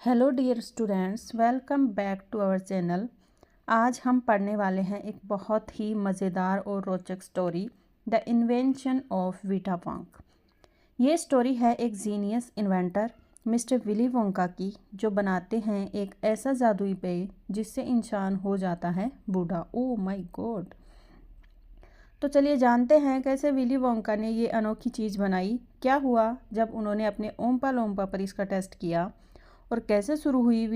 Hello dear students, welcome back to our channel. आज हम पढ़ने वाले हैं एक बहुत ही मज़ेदार और रोचक story, the invention of Vita Wonk. ये स्टोरी है एक genius inventor Mister Willy Wonka की, जो बनाते हैं एक ऐसा जादुई पेय जिससे इंसान हो जाता है बूढ़ा। Oh my God. तो चलिए जानते हैं कैसे विली वोंका ने ये अनोखी चीज़ बनाई। क्या हुआ जब उन्होंने अपने ओम्पा लोम्पा पर इसका टेस्ट किया और कैसे शुरू हुई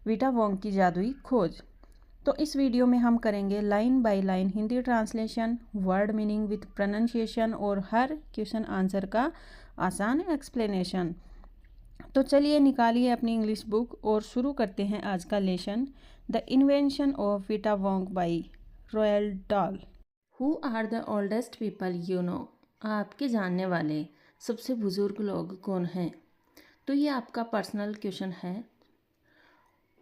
वीटा वोंग की जादुई खोज। तो इस वीडियो में हम करेंगे line by line Hindi translation, word meaning with pronunciation और हर क्वेश्चन आंसर का आसान एक्सप्लेनेशन। तो चलिए निकालिए अपनी इंग्लिश बुक और शुरू करते हैं आज का lesson, the invention of Vita Wonk by Roald Dahl. Who are the oldest people you know? आपके जानने वाले सबसे बुजुर्ग लोग कौन हैं? तो ये आपका पर्सनल क्वेश्चन है।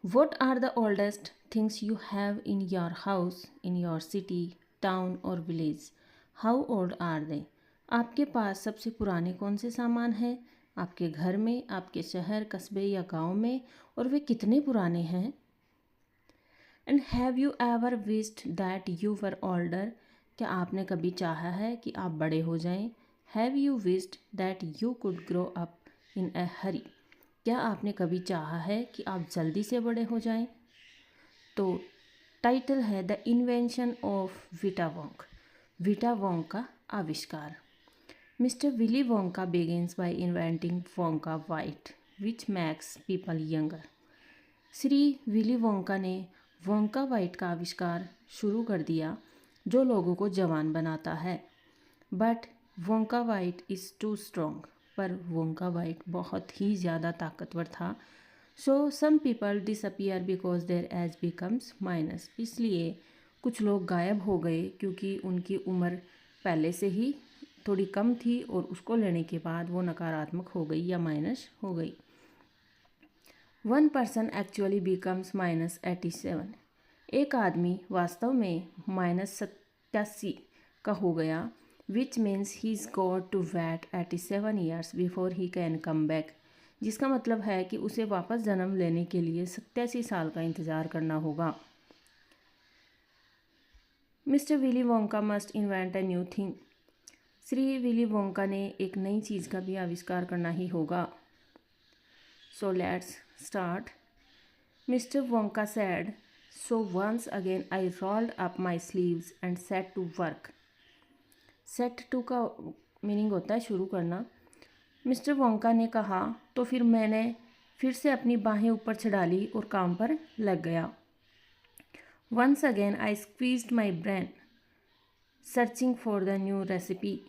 What are the oldest things you have in your house, in your city, town और village? How old are they? आपके पास सबसे पुराने कौन से सामान हैं आपके घर में, आपके शहर, कस्बे या गांव में, और वे कितने पुराने हैं? And have you ever wished that you were older? क्या आपने कभी चाहा है कि आप बड़े हो जाएं? Have you wished that you could grow up in a hurry? क्या आपने कभी चाहा है कि आप जल्दी से बड़े हो जाएं? तो टाइटल है the invention of Vita Wonk, Vita Wonk का आविष्कार। Mister Willy Wonka begins by inventing Wonka Vite which makes people younger. Shri Willy Wonka ने वोंका वाइट का आविष्कार शुरू कर दिया जो लोगों को जवान बनाता है। But Wonka Vite is too strong, पर वोंका वाइट बहुत ही ज़्यादा ताकतवर था। So some people disappear because their age becomes minus. इसलिए कुछ लोग गायब हो गए क्योंकि उनकी उम्र पहले से ही थोड़ी कम थी और उसको लेने के बाद वो नकारात्मक हो गई या माइनस हो गई। 1 person एक्चुअली बिकम्स -87। एक आदमी वास्तव में -87 का हो गया, which means he is got to wait 87 years before he can come back. जिसका मतलब है कि उसे वापस जन्म लेने के लिए 87 साल का इंतज़ार करना होगा। Mister Willy Wonka must invent a new thing. Shri Willy Wonka ने एक नई चीज़ का भी आविष्कार करना ही होगा। So let's start. Mister Wonka said, so once again I rolled up my sleeves and set to work. Set to का मीनिंग होता है शुरू करना। मिस्टर वोंका ने कहा तो फिर मैंने फिर से अपनी बाहें ऊपर चढ़ा ली और काम पर लग गया। Once again I squeezed my brain searching for the new recipe.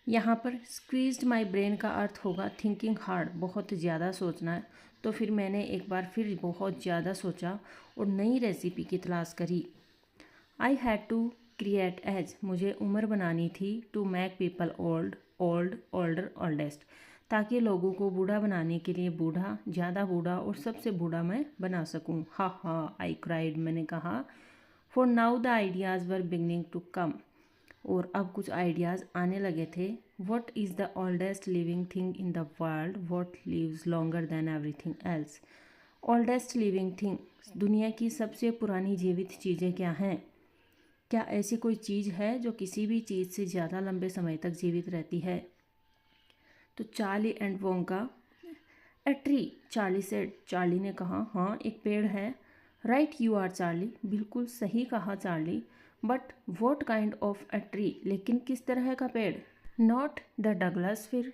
यहाँ पर स्क्वीज्ड माई ब्रेन का अर्थ होगा थिंकिंग हार्ड, बहुत ज़्यादा सोचना है। तो फिर मैंने एक बार फिर बहुत ज़्यादा सोचा और नई रेसिपी की तलाश करी। I had to create age, मुझे उम्र बनानी थी, to make people old old older oldest, ताकि लोगों को बूढ़ा बनाने के लिए बूढ़ा, ज़्यादा बूढ़ा और सबसे बूढ़ा मैं बना सकूं। हा हा आई क्राइड, मैंने कहा। For now the ideas were beginning to come, और अब कुछ आइडियाज़ आने लगे थे। What is the oldest living thing in the world, what lives longer than everything else. Oldest living thing, दुनिया की सबसे पुरानी जीवित चीज़ें क्या हैं? क्या ऐसी कोई चीज़ है जो किसी भी चीज़ से ज़्यादा लंबे समय तक जीवित रहती है? तो Charlie and Wonka, a tree, Charlie said, Charlie ने कहा हाँ एक पेड़ है। राइट यू आर चार्ली, बिल्कुल सही कहा Charlie. But what kind of a tree, लेकिन किस तरह का पेड़? नॉट द डगलस फिर,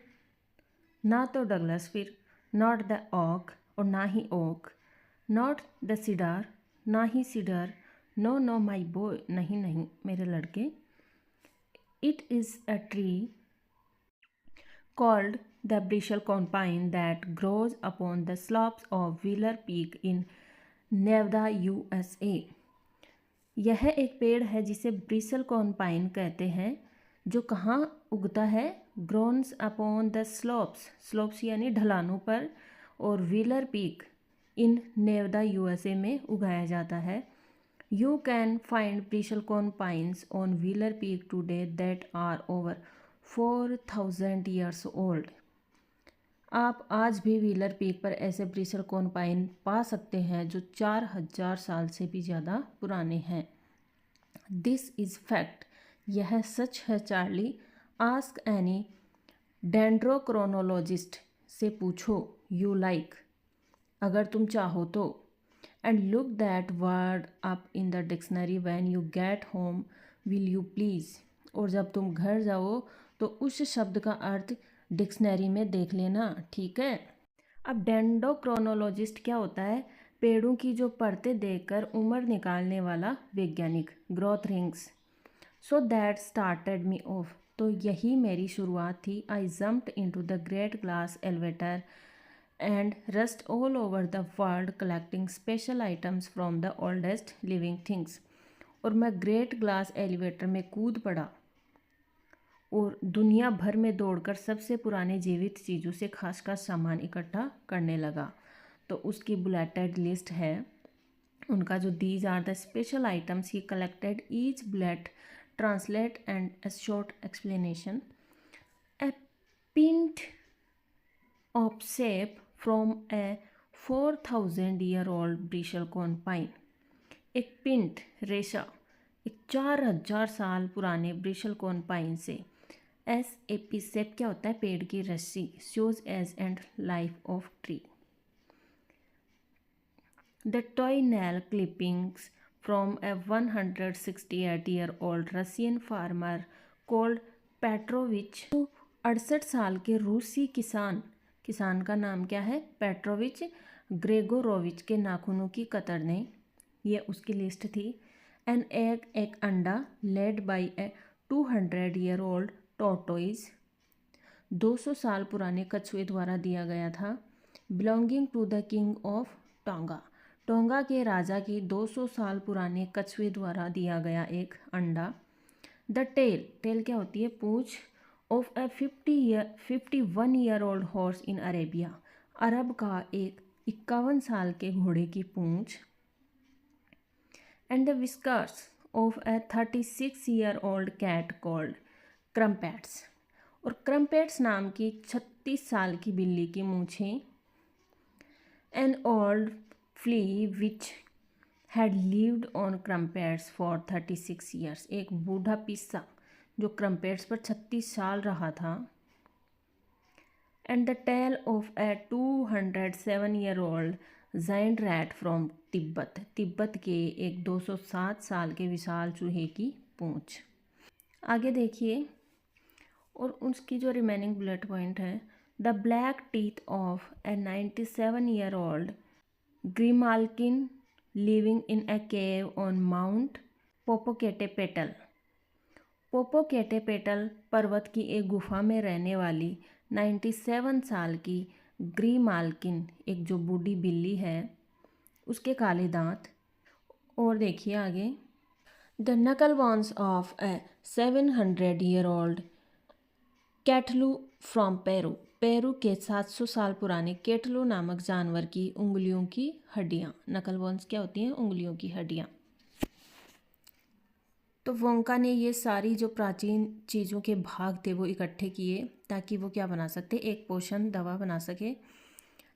ना तो डगलस फिर, नॉट द ओक, और ना ही ओक, नॉट द सीडार, ना ही cedar, no no my boy, नहीं नहीं मेरे लड़के। It is a tree called the bristlecone pine that grows upon the slopes of Wheeler Peak in Nevada USA। यह एक पेड़ है जिसे ब्रिसल कॉनपाइन कहते हैं, जो कहाँ उगता है? ग्रोन्स अपॉन द स्लोप्स, स्लोप्स यानी ढलानों पर, और wheeler Peak in Nevada USA में उगाया जाता है। You can find bristlecone pines on Wheeler Peak today that are over 4,000 years old. आप आज भी व्हीलर पीक पर ऐसे ब्रिसल कोन पाइन पा सकते हैं जो 4000 साल से भी ज़्यादा पुराने हैं। दिस इज़ फैक्ट, यह सच है चार्ली। आस्क एनी डेंड्रोक्रोनोलॉजिस्ट से पूछो, यू लाइक, अगर तुम चाहो तो। And look that word up in the dictionary when you get home, will you please. और जब तुम घर जाओ तो उस शब्द का अर्थ डिक्शनरी में देख लेना, ठीक है। अब डेंड्रोक्रोनोलॉजिस्ट क्या होता है? पेड़ों की जो परतें देखकर उम्र निकालने वाला वैज्ञानिक, growth rings. So that started me of, तो यही मेरी शुरुआत थी। आई jumped into the great glass elevator and rust all over the world collecting special items from the oldest living things. और मैं ग्रेट ग्लास एलिवेटर में कूद पड़ा और दुनिया भर में दौड़कर सबसे पुराने जीवित चीज़ों से खास खास सामान इकट्ठा करने लगा। तो उसकी बुलेटेड लिस्ट है उनका, जो these are the special items he collected, each bullet translate and a short explanation. A pint of sap from a 4000-year-old bristlecone pine. एक पिंट रेशा एक 4000 साल पुराने ब्रिशलकोन पाइन से। SAP सेप क्या होता है? पेड़ की रस्सी। Shows age and life of tree. The toy nail clippings from a 168-year-old Russian farmer called Petrovich. 68 साल के रूसी किसान का नाम क्या है? पेट्रोविच ग्रेगोरोविच के नाखूनों की कतरने, ये उसकी लिस्ट थी। एन एग, एक अंडा, led by A 200-year-old tortoise, 200 साल पुराने कछुए द्वारा दिया गया था। Belonging to the king of Tonga, Tonga के राजा की 200 साल पुराने कछुए द्वारा दिया गया एक अंडा। द टेल क्या होती है? पूंछ। Of a 51-year-old horse in Arabia, अरब का एक 51 साल के घोड़े की पूंछ। And the whiskers of a 36-year-old cat called Crumpets, और क्रम्पेट्स नाम की 36 साल की बिल्ली की मूछें। An old flea which had lived on Crumpets for 36 years, एक बूढ़ा पिस्सा जो क्रम्पेट्स पर 36 साल रहा था। And the tale of a 207-year-old giant rat from Tibet, Tibet के एक 207 साल के विशाल चूहे की पूंछ। आगे देखिए, और उसकी जो रिमेनिंग बुलेट पॉइंट है, the black teeth of a 97-year-old grimalkin living in a cave on Mount Popocatepetl, Popocatepetl पर्वत की एक गुफा में रहने वाली 97 साल की ग्रीमाल्किन, एक जो बूढ़ी बिल्ली है, उसके काले दांत। और देखिए आगे, the knuckle bones of a 700-year-old cattaloo from Peru, Peru के 700 साल पुराने केटलू नामक जानवर की उंगलियों की हड्डियाँ। नकल बोन्स क्या होती हैं? उंगलियों की हड्डियाँ। तो वोंका ने ये सारी जो प्राचीन चीज़ों के भाग थे वो इकट्ठे किए ताकि वो क्या बना सकते? एक पोषण दवा बना सके।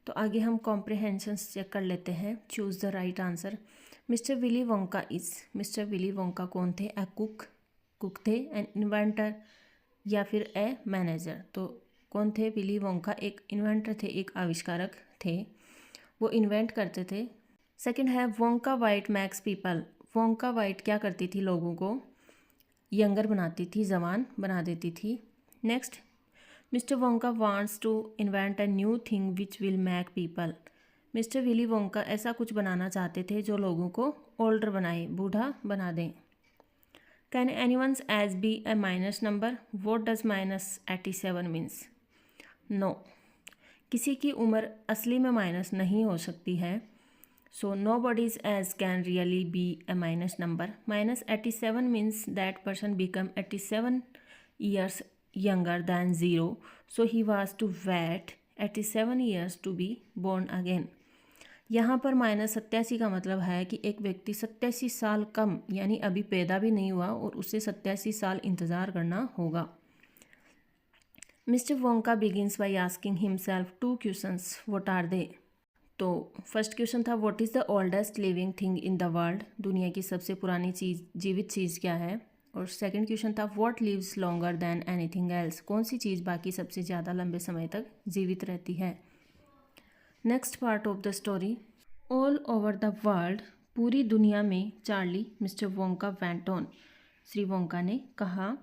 तो आगे हम कॉम्प्रिहेंशंस चेक कर लेते हैं। Choose the right answer. Mister Willy Wonka is, mister Willy Wonka कौन थे? ए कुक थे, एन इन्वेंटर या फिर ए मैनेजर। तो कौन थे? विली वोंका एक इन्वेंटर थे, एक आविष्कारक थे, वो इन्वेंट करते थे। सेकंड है Wonka white max people, Wonka white क्या करती थी? लोगों को यंगर बनाती थी, जवान बना देती थी। Next, Mister Wonka wants to invent a new thing which will make people, Mister Willy Wonka ऐसा कुछ बनाना चाहते थे जो लोगों को ओल्डर बनाए, बूढ़ा बना दें। Can anyone's age be a minus number? What does -87 means? No, किसी की उम्र असली में माइनस नहीं हो सकती है। So nobody's age can really be a minus number. -87 means that person become 87 years younger than 0, so he was to wait 87 years to be born again. यहाँ पर -87 का मतलब है कि एक व्यक्ति 87 साल कम यानी अभी पैदा भी नहीं हुआ और उसे 87 साल इंतज़ार करना होगा। Mister Wonka begins by asking himself 2 questions. What are they? तो फर्स्ट क्वेश्चन था what is the oldest living thing in the world. दुनिया की सबसे पुरानी चीज़, जीवित चीज़ क्या है. और सेकंड क्वेश्चन था what lives longer than anything else. कौन सी चीज़ बाकी सबसे ज़्यादा लंबे समय तक जीवित रहती है. Next part of the story. All over the world, पूरी दुनिया में Charlie Mr Wonka went on. Shri Wonka ने कहा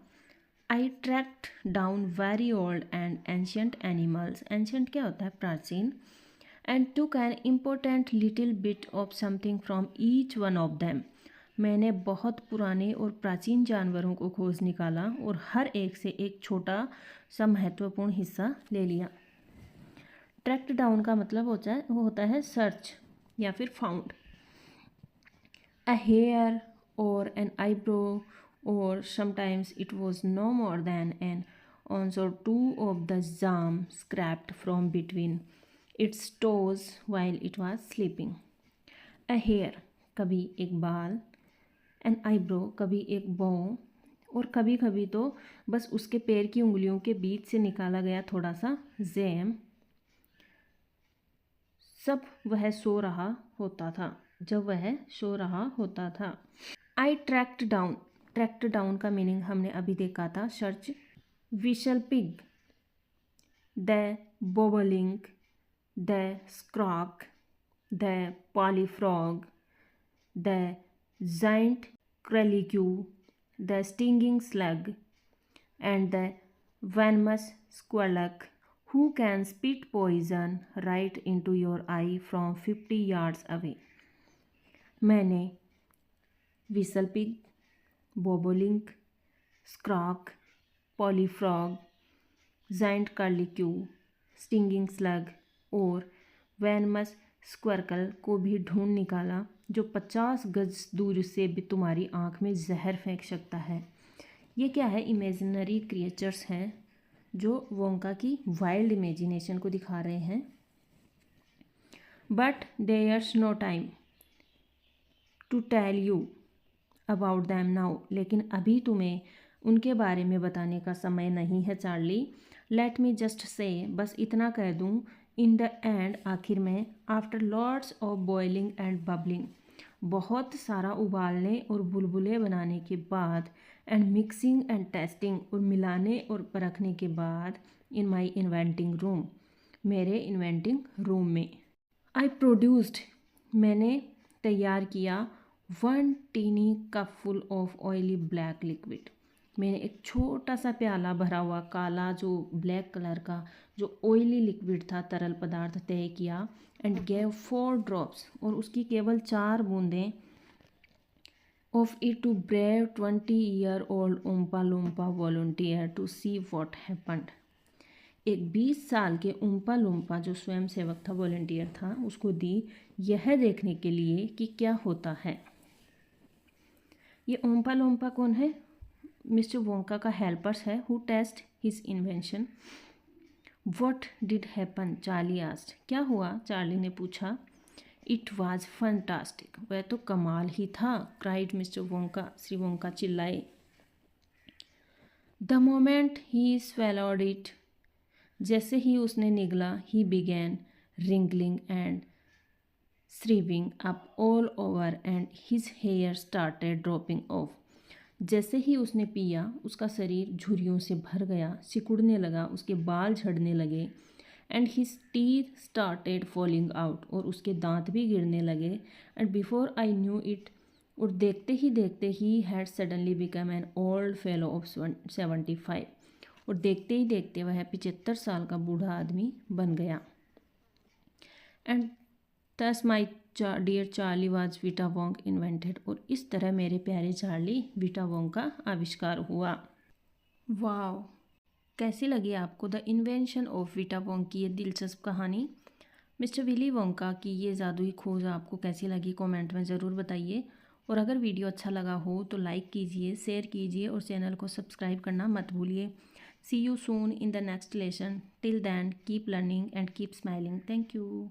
I tracked down very old and ancient animals. Ancient क्या होता है? प्राचीन. And took an important little bit of something from each one of them. मैंने बहुत पुराने और प्राचीन जानवरों को खोज निकाला और हर एक से एक छोटा सा महत्वपूर्ण हिस्सा ले लिया. ट्रैक्ड डाउन का मतलब होता है सर्च या फिर found. A hair or an eyebrow or sometimes it was no more than an ounce or two of the jam scraped from between its toes while it was sleeping. A hair, कभी एक बाल. An eyebrow, कभी एक बौ. और कभी कभी तो बस उसके पैर की उंगलियों के बीच से निकाला गया थोड़ा सा जैम. सब वह सो रहा होता था जब वह सो रहा होता था. I tracked down. Tracked down का मीनिंग हमने अभी देखा था, search. Whistle pig, the bobolink, the skrock, the polyfrog, the giant curlicue, the stinging slug and the venomous squerkle who can spit poison right into your eye from 50 yards away. मैंने whistle pig, bobolink, skrock, polyfrog, giant curlicue, stinging slug और venomous squerkle को भी ढूंढ निकाला जो 50 गज दूर से भी तुम्हारी आंख में जहर फेंक सकता है. ये क्या है? इमेजिनरी क्रिएचर्स हैं जो वोंका की वाइल्ड इमेजिनेशन को दिखा रहे हैं. But there's no time to tell you about them now. लेकिन अभी तुम्हें उनके बारे में बताने का समय नहीं है Charlie. Let me just say, बस इतना कह दूँ, इन द एंड, आखिर में, after lots of boiling and bubbling, बहुत सारा उबालने और बुलबुले बनाने के बाद, एंड मिक्सिंग एंड टेस्टिंग, और मिलाने और परखने के बाद, इन माई इन्वेंटिंग रूम, मेरे इन्वेंटिंग रूम में, आई प्रोड्यूस्ड, मैंने तैयार किया, 1 teeny cup full of oily black liquid. मैंने एक छोटा सा प्याला भरा हुआ काला जो ब्लैक कलर का जो ऑयली लिक्विड था, तरल पदार्थ, तय किया. एंड गेव 4 drops, और उसकी केवल 4 बूंदें, of it to brave 20-year-old Oompa Loompa volunteer to see what happened. एक 20 साल के उम्पा लुम्पा जो स्वयं सेवक था, वॉलंटियर था, उसको दी यह देखने के लिए कि क्या होता है. ये ओम्पा लोम्पा कौन है? मिस्टर वोंका का हेल्पर्स है who test his invention. What did happen? Charlie asked. क्या हुआ? चार्ली ने पूछा. It was fantastic. वह तो कमाल ही था. Cried Mr Wonka. Shri Wonka चिल्लाए. The moment he swallowed it, जैसे ही उसने निगला, he began wrinkling and shriveling up all over and his hair started dropping off. जैसे ही उसने पिया, उसका शरीर झुर्रियों से भर गया, सिकुड़ने लगा, उसके बाल झड़ने लगे. And his teeth started falling out, और उसके दांत भी गिरने लगे. And before I knew it, और देखते ही देखते ही had suddenly become an old fellow of 75, और देखते ही देखते वह 75 साल का बूढ़ा आदमी बन गया. And thus my dear Charlie was Vita Wong invented, और इस तरह मेरे प्यारे चार्ली वीटा वोंग का आविष्कार हुआ. वाव, कैसी लगी आपको the invention of Vita Wong की ये दिलचस्प कहानी? मिस्टर विली वोंका की ये जादुई खोज आपको कैसी लगी? कमेंट में ज़रूर बताइए. और अगर वीडियो अच्छा लगा हो तो लाइक कीजिए, शेयर कीजिए और चैनल को सब्सक्राइब करना मत भूलिए. See you soon in the next lesson. Till then keep learning and keep smiling. Thank you.